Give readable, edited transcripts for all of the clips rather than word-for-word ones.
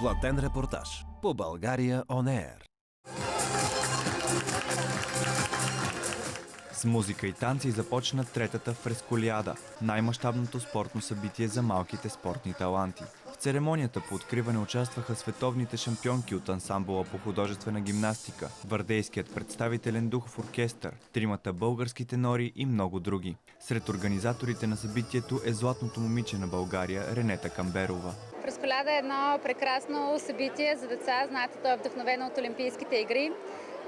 Платен репортаж по България On Air. С музика и танци започна третата фресколиада, най-мащабното спортно събитие за малките спортни таланти. В церемонията по откриване участваха световните шампионки от ансамбъла по художествена гимнастика, Вардейският представителен духов оркестър, тримата български тенори и много други. Сред организаторите на събитието е златното момиче на България Ренета Камберова. Фресколиада е едно прекрасно събитие за деца. Знаете, то е вдъхновено от Олимпийските игри.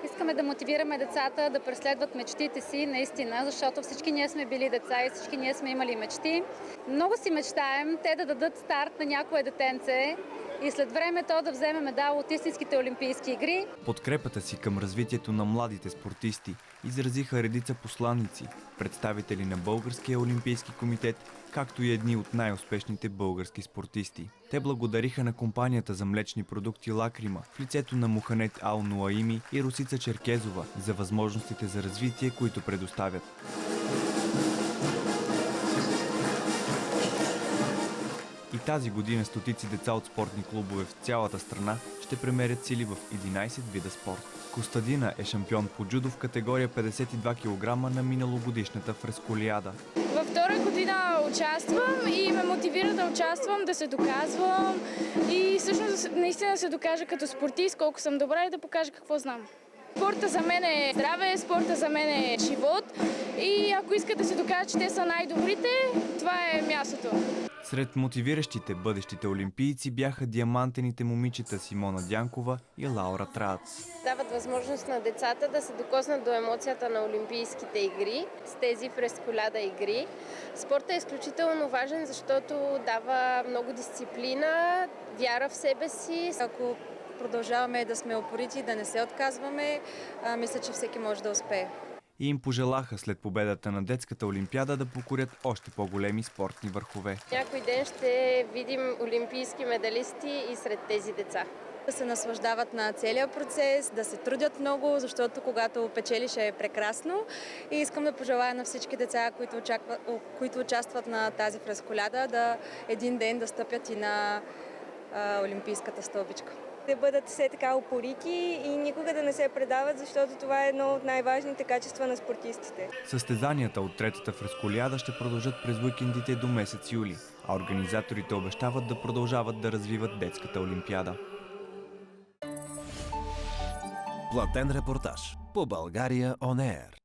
Искаме да мотивираме децата да преследват мечтите си, наистина, защото всички ние сме били деца и всички ние сме имали мечти. Много си мечтаем те да дадат старт на някое детенце и след време то да вземе медал от истинските Олимпийски игри. Подкрепата си към развитието на младите спортисти изразиха редица посланици, представители на Българския олимпийски комитет, както и едни от най-успешните български спортисти. Те благодариха на компанията за млечни продукти Лакрима в лицето на Муханет Ал Нуаими и Русица Черкезова за възможностите за развитие, които предоставят. И тази година стотици деца от спортни клубове в цялата страна ще премерят сили в 11 вида спорт. Костадина е шампион по джудо в категория 52 кг на миналогодишната фресколиада. Във втора година участвам и ме мотивира да участвам, да се доказвам и всъщност наистина да се докажа като спортист, колко съм добра и да покажа какво знам. Спорта за мен е здраве, спорта за мен е живот и ако искат да се докажат, че те са най-добрите, това е мястото. Сред мотивиращите бъдещите олимпийци бяха диамантените момичета Симона Дянкова и Лаура Трац. Дават възможност на децата да се докоснат до емоцията на Олимпийските игри с тези фресколяда игри. Спортът е изключително важен, защото дава много дисциплина, вяра в себе си. Ако продължаваме да сме упорити, да не се отказваме, мисля, че всеки може да успее. И им пожелаха след победата на детската олимпиада да покорят още по-големи спортни върхове. Някой ден ще видим олимпийски медалисти и сред тези деца. Да се наслаждават на целия процес, да се трудят много, защото когато печелиш е прекрасно. И искам да пожелая на всички деца, които участват на тази фресколяда, да един ден да стъпят и на олимпийската стълбичка. Да бъдат все така упорити и никога да не се предават, защото това е едно от най-важните качества на спортистите. Състезанията от третата фресколиада ще продължат през уикендите до месец юли, а организаторите обещават да продължават да развиват детската олимпиада. Платен репортаж по България On Air.